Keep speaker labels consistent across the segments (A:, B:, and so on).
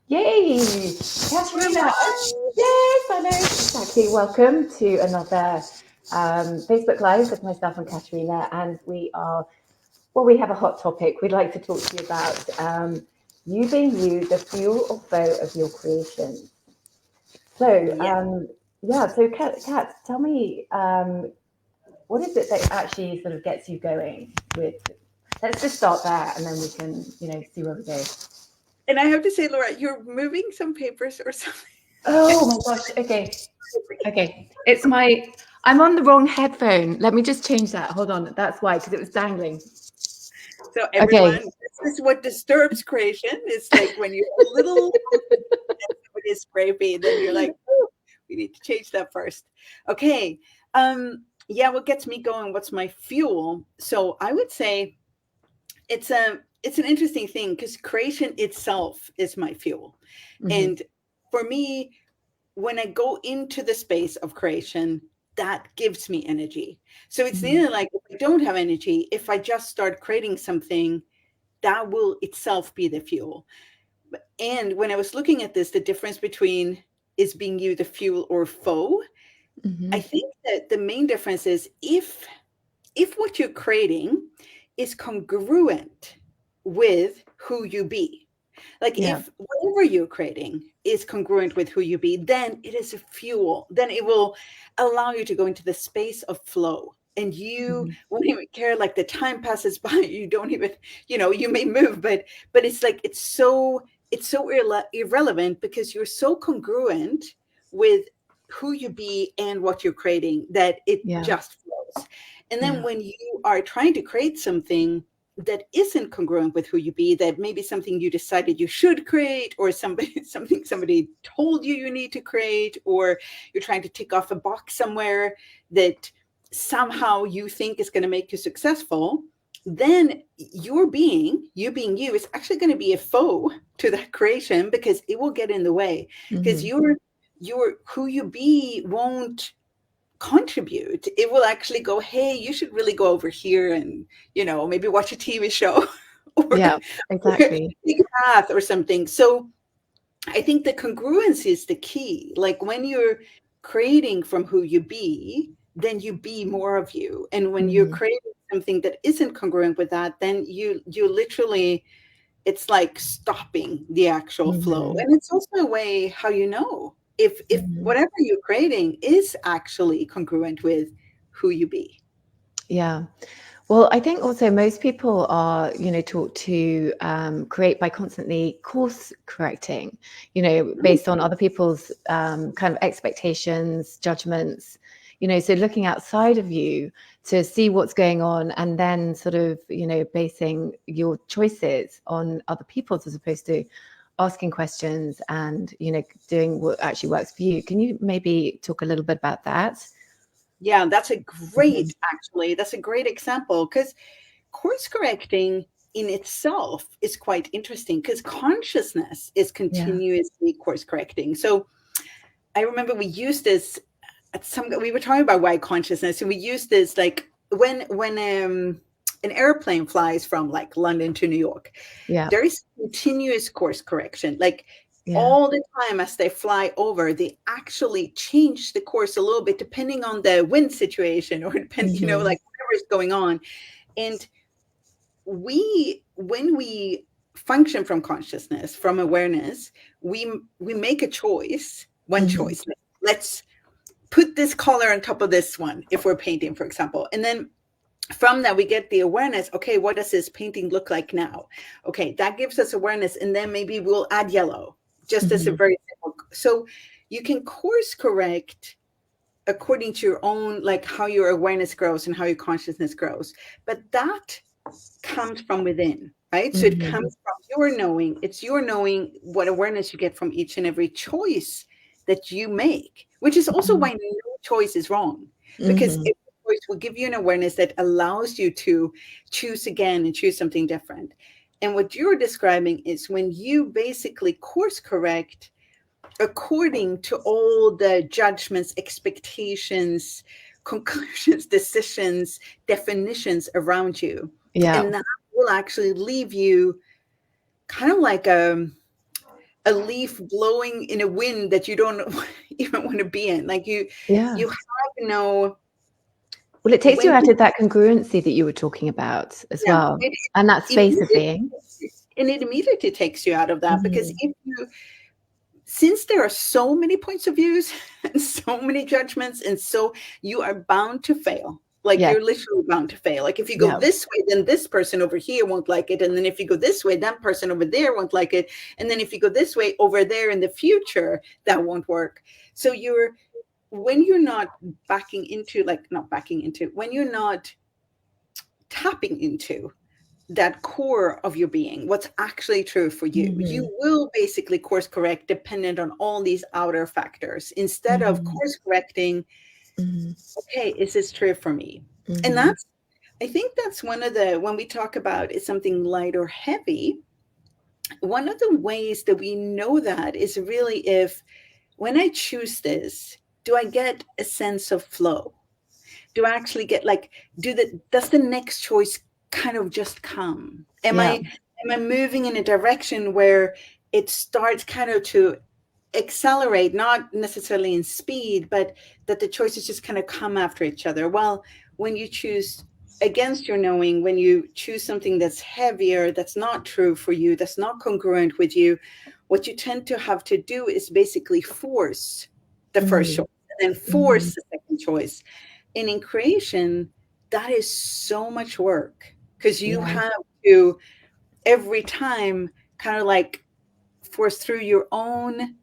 A: Yay! Katarina! Yes, I know. Exactly. Welcome to another Facebook Live with myself and Katarina. And we have a hot topic. We'd like to talk to you about you being you, the fuel or foe of your creation. So,
B: Yeah.
A: so Kat, tell me, what is it that actually sort of gets you going with, let's just start there and then we can, see where we go.
B: And I have to say, Laura, you're moving some papers or something.
A: Oh my gosh. Okay. Okay, I'm on the wrong headphone. Let me just change that. Hold on. That's why, because it was dangling.
B: So
A: Okay.
B: everyone, this is what disturbs creation. It's like when you're a little somebody is scrapey, then you're like, oh, we need to change that first. Okay. Yeah, what gets me going? What's my fuel? So I would say it's an interesting thing because creation itself is my fuel.
A: Hmm.
B: And for me, when I go into the space of creation, that gives me energy. So it's
A: Hmm.
B: nearly like if I don't have energy, if I just start creating something, that will itself be the fuel. And when I was looking at this, the difference between is being you the fuel or foe, I
A: Hmm.
B: think that the main difference is if what you're creating is congruent with who you be. Like
A: Yeah.
B: if whatever you're creating is congruent with who you be, then it is a fuel. Then it will allow you to go into the space of flow. And you
A: Hmm.
B: won't even care, like the time passes by, you don't even, you may move, but it's like it's so irrelevant because you're so congruent with who you be and what you're creating that it
A: Yeah.
B: just flows. And then
A: Yeah.
B: when you are trying to create something that isn't congruent with who you be, that maybe something you decided you should create, or somebody told you need to create, or you're trying to tick off a box somewhere that somehow you think is going to make you successful, then you being you is actually going to be a foe to that creation because it will get in the way because
A: Hmm.
B: your who you be won't contribute. It will actually go, hey, you should really go over here and maybe watch a TV show or
A: Yeah. Exactly.
B: take a bath or something. So I think the congruency is the key. Like when you're creating from who you be, then you be more of you. And when you're
A: Hmm.
B: creating something that isn't congruent with that, then you literally, it's like stopping the actual flow.
A: Hmm.
B: And it's also a way how you know if
A: Hmm.
B: whatever you're creating is actually congruent with who you be.
A: Yeah. Well, I think also most people are, taught to create by constantly course correcting,
B: Mm,
A: based on other people's kind of expectations, judgments, so looking outside of you to see what's going on and then sort of, basing your choices on other people's as opposed to asking questions and, doing what actually works for you. Can you maybe talk a little bit about that?
B: yeah,
A: Mhm.
B: that's a great example because course correcting in itself is quite interesting because consciousness is
A: Yeah.
B: continuously course correcting. So I remember we used this we were talking about white consciousness, and we used this like when an airplane flies from like London to New York,
A: Yeah.
B: there is continuous course correction. Like
A: Yeah.
B: all the time as they fly over, they actually change the course a little bit depending on the wind situation or
A: Hmm.
B: like whatever is going on. And when we function from consciousness, from awareness, we make a choice, one
A: Hmm.
B: choice. Let's put this color on top of this one if we're painting, for example. And then from that we get the awareness, okay, what does this painting look like now? Okay, that gives us awareness, and then maybe we'll add yellow, just as a
A: Hmm.
B: very simple. So you can course correct according to your own, like how your awareness grows and how your consciousness grows, but that comes from within, right? So it
A: Hmm.
B: comes from your knowing. It's your knowing what awareness you get from each and every choice that you make, which is also why no choice is wrong, because
A: Hmm.
B: every choice will give you an awareness that allows you to choose again and choose something different. And what you're describing is when you basically course correct according to all the judgments, expectations, conclusions, decisions, definitions around you.
A: Yeah.
B: And that will actually leave you kind of like a leaf blowing in a wind that you don't even want to be in. Like you
A: Yeah.
B: have to know.
A: Well, it takes you
B: when
A: out of that congruency that you were talking about as
B: Yeah,
A: well, and that space of being.
B: and it immediately takes you out of that, because
A: Mhm.
B: if you, since there are so many points of views and so many judgments, and so you are bound to fail. Like
A: Yeah.
B: you're literally bound to fail. Like if you go
A: Yeah.
B: this way, then this person over here won't like it. And then if you go this way, that person over there won't like it. And then if you go this way over there in the future, that won't work. So when you're not when you're not tapping into that core of your being, what's actually true for you, you
A: Mhm.
B: will basically course correct dependent on all these outer factors, instead of
A: Mhm.
B: course correcting,
A: Mhm.
B: okay, is this true for me? And
A: Mhm.
B: I think that's one of the, when we talk about is something light or heavy, one of the ways that we know that is really if, when I choose this, do I get a sense of flow? Do I actually get, like, does the next choice kind of just come?
A: Yeah.
B: Am I moving in a direction where it starts kind of to accelerate, not necessarily in speed, but that the choices just kind of come after each other? Well, when you choose against your knowing, when you choose something that's heavier, that's not true for you, that's not congruent with you, what you tend to have to do is basically force the first
A: Mhm.
B: choice and then force
A: Mhm.
B: the second choice. And in creation, that is so much work, because you
A: Yeah.
B: have to every time kind of like force through your own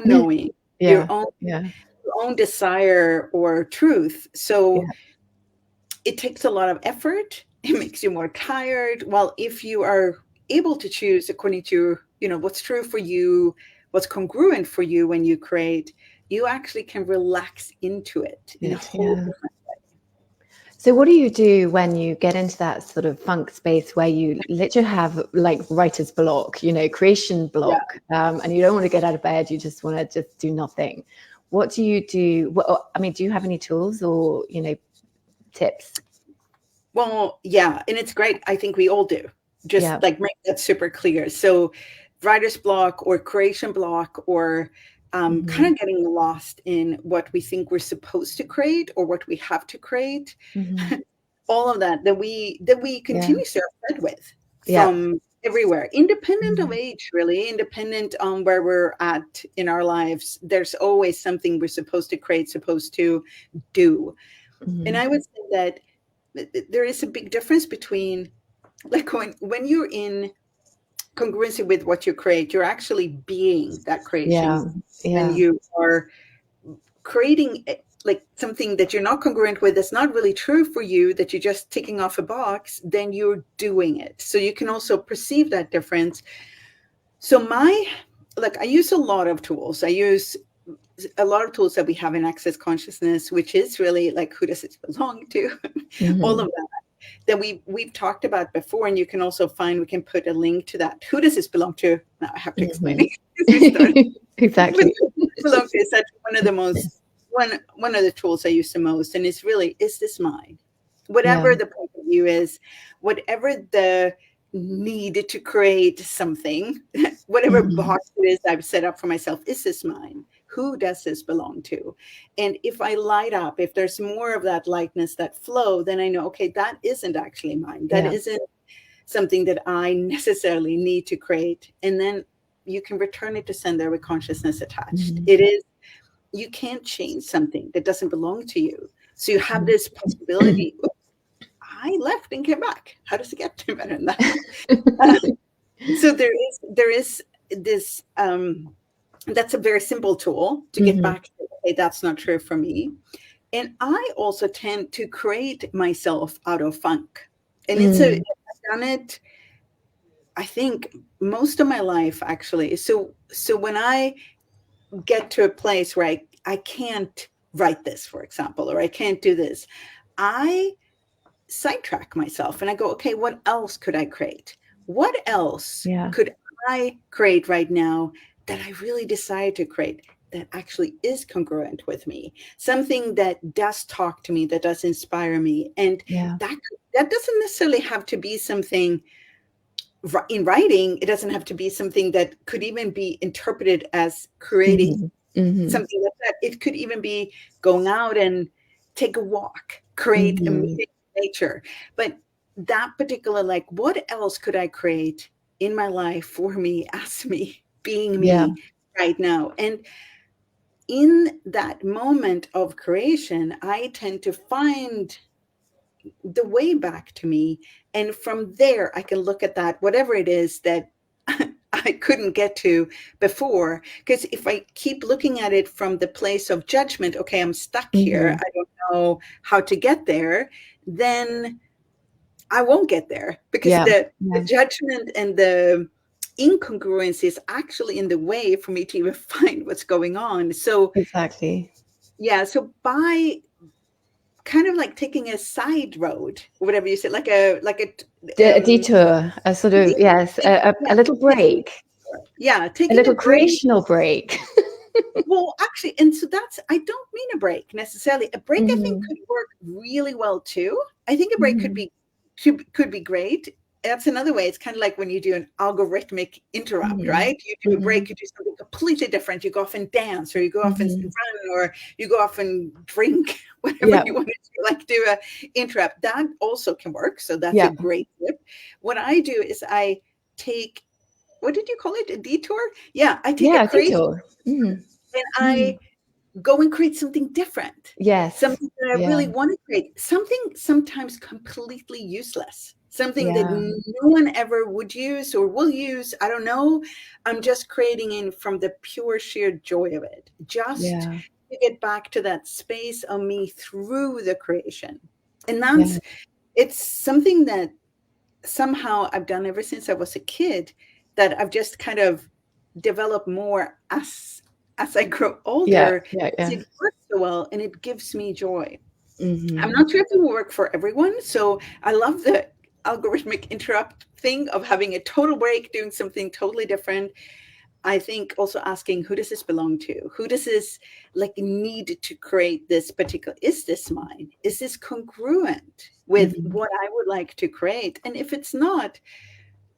B: knowing, your
A: Yeah.
B: own
A: Yeah.
B: your own desire or truth. So
A: Yeah.
B: it takes a lot of effort. It makes you more tired. Well, if you are able to choose according to, what's true for you, what's congruent for you when you create, you actually can relax into it in a
A: Good.
B: whole
A: Yeah.
B: different.
A: So what do you do when you get into that sort of funk space where you literally have like writer's block, creation
B: Yeah.
A: block, and you don't want to get out of bed, you just want to just do nothing? What do you do? I mean, do you have any tools or, tips?
B: Well, yeah, and it's great. I think we all do. Just
A: Yeah.
B: like make that super clear. So, writer's block or creation block, or
A: Mhm.
B: kind of getting lost in what we think we're supposed to create or what we have to create.
A: Mhm.
B: All of that we
A: Yeah.
B: continuously are fed with
A: Yeah.
B: from everywhere, independent of
A: Mhm.
B: age, really, independent on where we're at in our lives. There's always something we're supposed to create, supposed to do. And
A: Mhm.
B: I would say that there is a big difference between, like, when you're in congruency with what you create, you're actually being that
A: Yeah.
B: creation. When
A: Yeah.
B: you are creating like something that you're not congruent with, that's not really true for you, that you're just ticking off a box, then you're doing it. So you can also perceive that difference. So I use a lot of tools. I use a lot of tools that we have in Access Consciousness, which is really like, who does it belong to? All
A: Mhm.
B: of that we've talked about before, and you can also find, we can put a link to that. Who does this belong to? Now I have to explain
A: Mhm.
B: it because we started. But
A: Exactly.
B: belong to is such one of the most one of the tools I use the most, and it's really, is this mine?
A: Yeah.
B: Whatever the point of view is, whatever the need to create something, whatever
A: Mhm.
B: box it is I've set up for myself, is this mine? Who does this belong to? And if I light up, if there's more of that lightness, that flow, then I know, okay, that isn't actually mine. That
A: Yeah.
B: isn't something that I necessarily need to create. And then you can return it to sender with consciousness attached.
A: Mhm.
B: It is, you can't change something that doesn't belong to you. So you have this possibility. Oops, I left and came back. How does it get better than that? Uh, so there is this that's a very simple tool to get
A: Mhm.
B: back to, okay, that's not true for me. And I also tend to create myself out of funk. And
A: Mm.
B: I've done it, I think, most of my life, actually. So when I get to a place where I can't write this, for example, or I can't do this, I sidetrack myself and I go, okay, what else could I create? What else
A: Yeah.
B: could I create right now that I really decide to create, that actually is congruent with me? Something that does talk to me, that does inspire me. And
A: Yeah.
B: that doesn't necessarily have to be something in writing, it doesn't have to be something that could even be interpreted as creating something like that. It could even be going out and take a walk, create a meeting with nature. But that particular, like, what else could I create in my life for me, as me, being me right now? And in that moment of creation, I tend to find the way back to me. And from there, I can look at that, whatever it is that I couldn't get to before. Because if I keep looking at it from the place of judgment, okay, I'm stuck here, I don't know how to get there, then I won't get there, because the judgment and the incongruence is actually in the way for me to even find what's going on. So
A: exactly.
B: Yeah. So by kind of like taking a side road, whatever you say, like a
A: detour, a sort of, yes, a little break.
B: Yeah, taking
A: a little creational break.
B: Well, actually, and so that's, I don't mean a break necessarily. A break, I think, could work really well too. I think a break could be great. That's another way. It's kind of like when you do an algorithmic interrupt, right? You do a break, you do something completely different. You go off and dance, or you go off and run, or you go off and drink, whatever you want to do, like do a interrupt. That also can work. So that's a great tip. What I do is I take, what did you call it? A detour? Yeah, I take a crazy
A: detour.
B: And I go and create something different.
A: Yes.
B: Something that I really want to create. Something sometimes completely useless. Something that no one ever would use or will use. I don't know. I'm just creating in from the pure sheer joy of it. Just to get back to that space of me through the creation. And that's, it's something that somehow I've done ever since I was a kid, that I've just kind of developed more as I grow older. It works so well, and it gives me joy. I'm not sure if it will work for everyone. So I love the algorithmic interrupt thing of having a total break, doing something totally different. I think also asking, who does this belong to? Who does this like need to create this particular? Is this mine? Is this congruent with what I would like to create? And if it's not,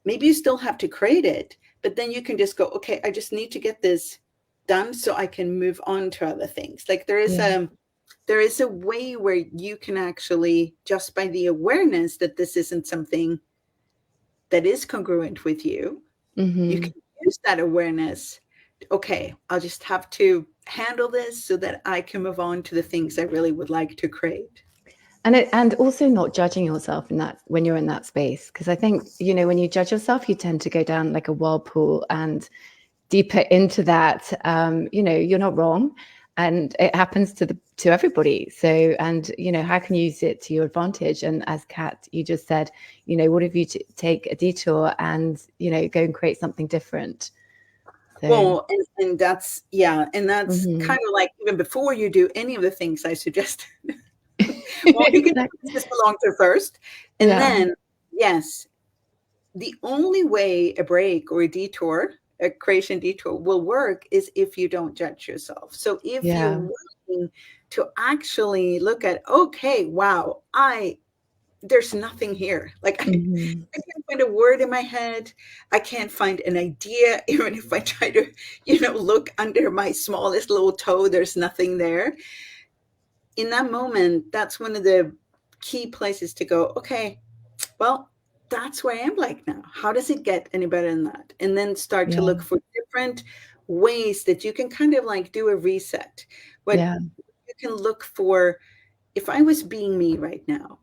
B: maybe you still have to create it, but then you can just go, okay, I just need to get this done so I can move on to other things. Like there is a way where you can actually, just by the awareness that this isn't something that is congruent with you, you can use that awareness. Okay, I'll just have to handle this so that I can move on to the things I really would like to create.
A: And also not judging yourself in that, when you're in that space, because I think, when you judge yourself, you tend to go down like a whirlpool and deeper into that. You're not wrong, and it happens to everybody. So, and how can you use it to your advantage? And as Kat, you just said, what if you take a detour and go and create something different?
B: So. Well, and that's and that's kind of like, even before you do any of the things I suggested. Well, you can just belong to first, and then yes, the only way a break or a detour, a creation detour, will work is if you don't judge yourself. So if you're willing to actually look at, okay, wow, there's nothing here. Like I can't find a word in my head. I can't find an idea. Even if I try to, look under my smallest little toe, there's nothing there. In that moment, that's one of the key places to go, okay, well, that's where I am like now. How does it get any better than that? And then start to look for different ways that you can kind of like do a reset. What you can look for, if I was being me right now,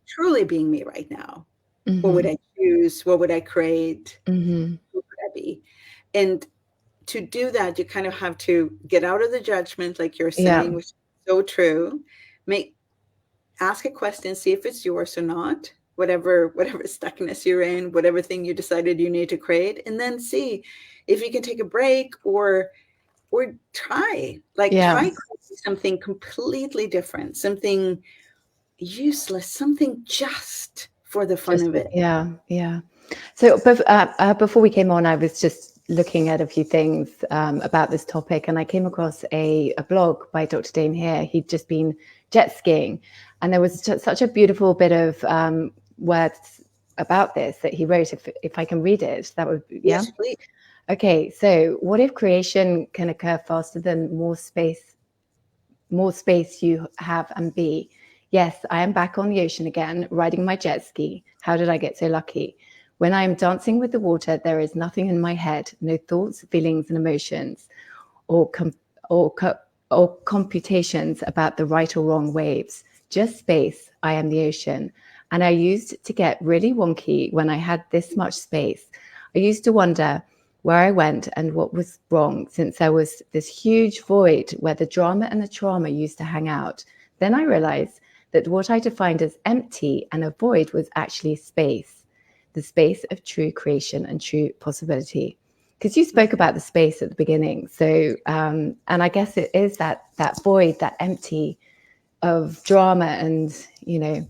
B: truly being me right now, what would I choose? What would I create? Who would I be? And to do that, you kind of have to get out of the judgment, like you're saying, which is so true. Ask a question, see if it's yours or not, whatever stuckness you're in, whatever thing you decided you need to create, and then see if you can take a break or try something completely different, something useless, something just for the fun of it.
A: So before we came on, I was just looking at a few things about this topic, and I came across a blog by Dr. Dane here. He'd just been jet skiing, and there was such a beautiful bit of words about this that he wrote. If I can read it, that would be, yeah.
B: Yes, please.
A: Okay, so what if creation can occur faster than more space you have and be? Yes, I am back on the ocean again, riding my jet ski. How did I get so lucky? When I am dancing with the water, there is nothing in my head, no thoughts, feelings, and emotions, or or computations about the right or wrong waves. Just space. I am the ocean. And I used to get really wonky when I had this much space. I used to wonder where I went and what was wrong, since there was this huge void where the drama and the trauma used to hang out. Then I realized that what I defined as empty and a void was actually space, the space of true creation and true possibility. Because you spoke about the space at the beginning. So, and I guess it is that void, that empty of drama and, you know.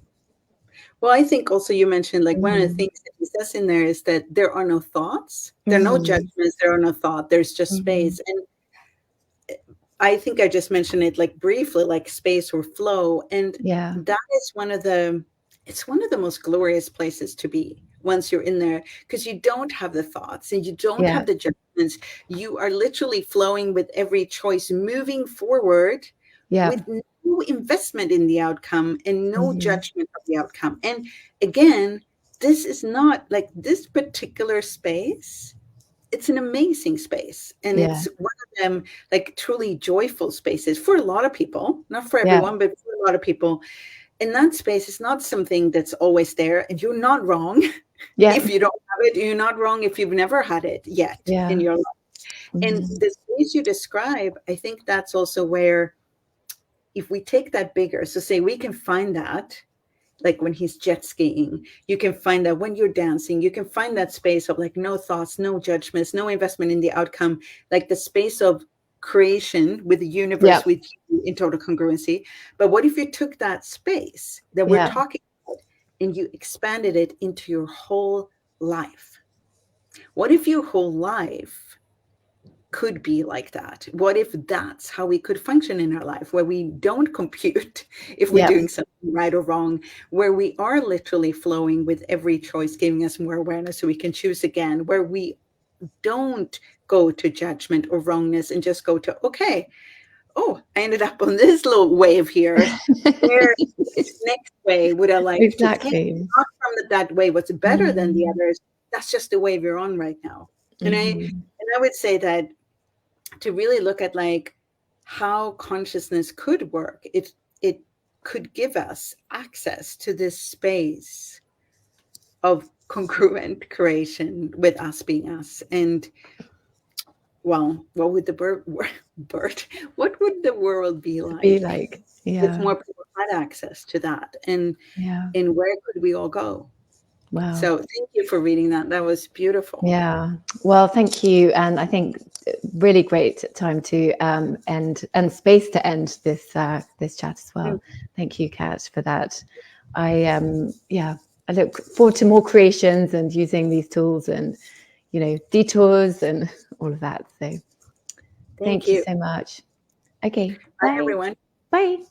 B: Well, I think also you mentioned, like, one of the things that he says in there is that there are no thoughts, there are no judgments, there are no thought, there's just space. And I think I just mentioned it like briefly, like space or flow. And
A: Yeah.
B: that is it's one of the most glorious places to be once you're in there, because you don't have the thoughts and you don't have the judgments. You are literally flowing with every choice, moving forward with no investment in the outcome and no judgment of the outcome. And again, this is not like this particular space. It's an amazing space, and it's one of them, like, truly joyful spaces for a lot of people, not for everyone, but for a lot of people. And that space is not something that's always there, and you're not wrong if you don't have it. You're not wrong if you've never had it yet in your life. And the space you describe, I think that's also where, if we take that bigger, so say we can find that, like when he's jet skiing, you can find that when you're dancing, you can find that space of like no thoughts, no judgments, no investment in the outcome, like the space of creation with the universe, with you in total congruency. But what if you took that space that we're talking about and you expanded it into your whole life? What if your whole life could be like that? What if that's how we could function in our life, where we don't compute if we're doing something right or wrong, where we are literally flowing with every choice, giving us more awareness so we can choose again, where we don't go to judgment or wrongness and just go to, okay, oh, I ended up on this little wave here. Where next way would I like to take? Not from that way what's better than the others. That's just the wave you're on right now. And I would say that to really look at like how consciousness could work, it could give us access to this space of congruent creation with us being us. And well, what would the what would the world be like if more people had access to that? And where could we all go?
A: Wow.
B: So thank you for reading that. That was beautiful.
A: Yeah. Well, thank you. And I think really great time to end and space to end this this chat as well. Thank you, Kat, for that. I look forward to more creations and using these tools and, you know, detours and all of that. So thank you so much. Okay.
B: Bye, everyone.
A: Bye.